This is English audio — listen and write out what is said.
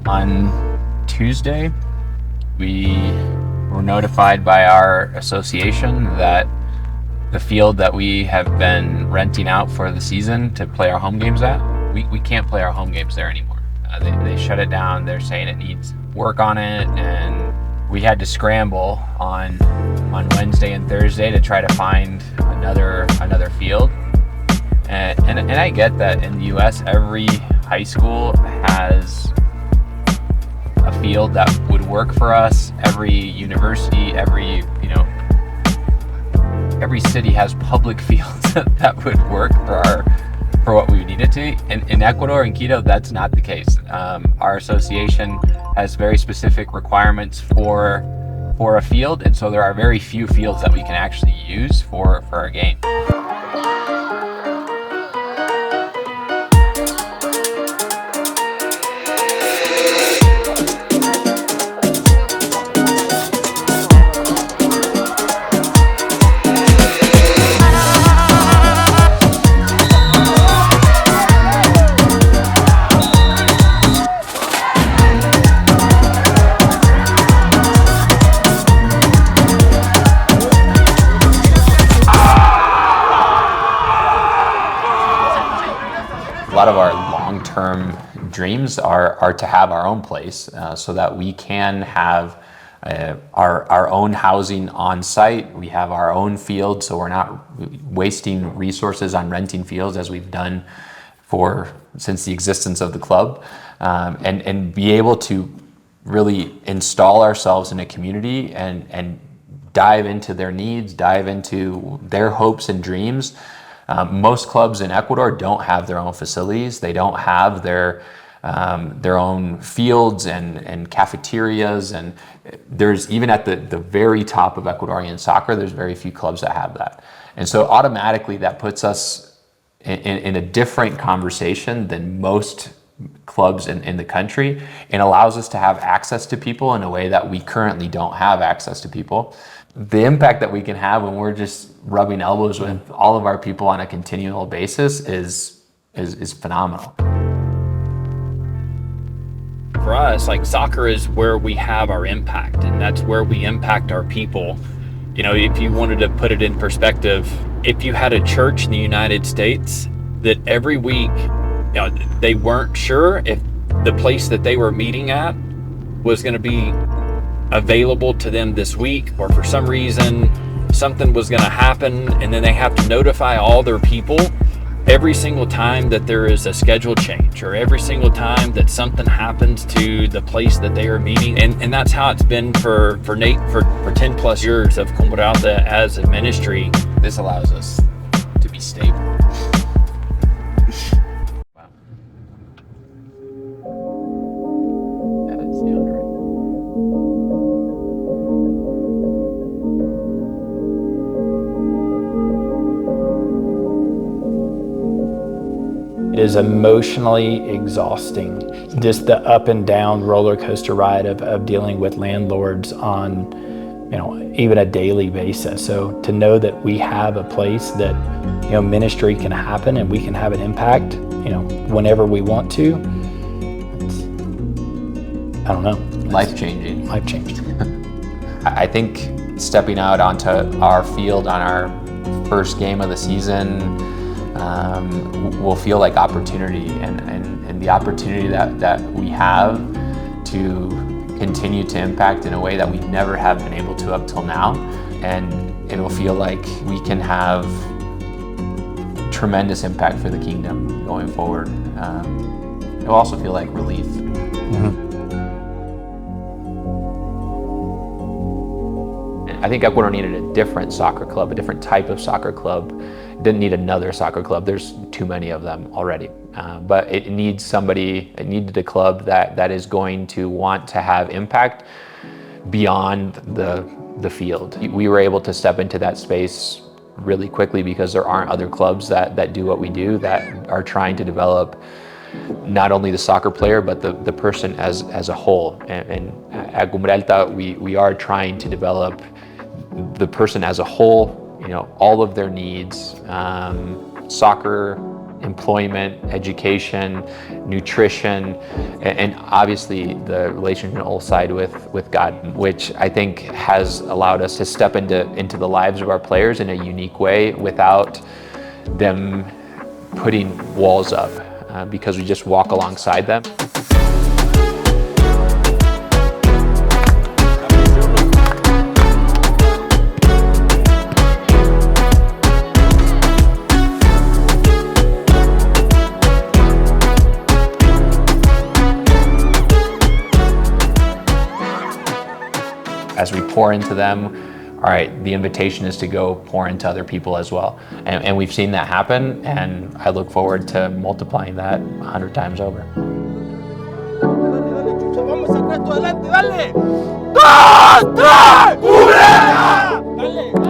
On Tuesday, we were notified by our association that the field that we have been renting out for the season to play our home games at, we can't play our home games there anymore. They shut it down. They're saying it needs work on it, and we had to scramble on Wednesday and Thursday to try to find another field. And I get that in the U.S. every high school has a field that would work for us. Every university, every city has public fields that would work for what we needed to. In Ecuador, in Quito, that's not the case. Our association has very specific requirements for a field, and so there are very few fields that we can actually use for our game. A lot of our long-term dreams are to have our own place, so that we can have our own housing on site. We have our own field, so we're not wasting resources on renting fields as we've done since the existence of the club, and be able to really install ourselves in a community and dive into their needs, dive into their hopes and dreams. Most clubs in Ecuador don't have their own facilities. They don't have their own fields and cafeterias, and there's even at the very top of Ecuadorian soccer, there's very few clubs that have that. And so automatically that puts us in a different conversation than most clubs in the country, and allows us to have access to people in a way that we currently don't have access to people. The impact that we can have when we're just rubbing elbows with all of our people on a continual basis is phenomenal. For us, like, soccer is where we have our impact, and that's where we impact our people. If you wanted to put it in perspective, if you had a church in the United States that every week, they weren't sure if the place that they were meeting at was going to be available to them this week, or for some reason something was going to happen, and then they have to notify all their people every single time that there is a schedule change, or every single time that something happens to the place that they are meeting. And that's how it's been for Nate for 10 plus years of Comoralta as a ministry. This allows us to be stable. Wow. That is the under. It is emotionally exhausting, just the up and down roller coaster ride of dealing with landlords on, even a daily basis. So to know that we have a place that, ministry can happen and we can have an impact, whenever we want to, I don't know. Life-changing. Life-changing. I think stepping out onto our field on our first game of the season will feel like opportunity, and the opportunity that we have to continue to impact in a way that we never have been able to up till now, and it will feel like we can have tremendous impact for the kingdom going forward. It will also feel like relief. I think Ecuador needed a different soccer club, a different type of soccer club. It didn't need another soccer club. There's too many of them already. But it needed a club that is going to want to have impact beyond the field. We were able to step into that space really quickly because there aren't other clubs that do what we do, that are trying to develop not only the soccer player, but the person as a whole. And at Comoralta, we are trying to develop the person as a whole, all of their needs. Soccer employment, education, nutrition, and obviously the relational side with God, which I think has allowed us to step into the lives of our players in a unique way without them putting walls up, because we just walk alongside them. As we pour into them, all right, the invitation is to go pour into other people as well. And we've seen that happen, and I look forward to multiplying that 100 times over. Vamos a sacar esto adelante, dale. ¡2, 3, ¡Dale!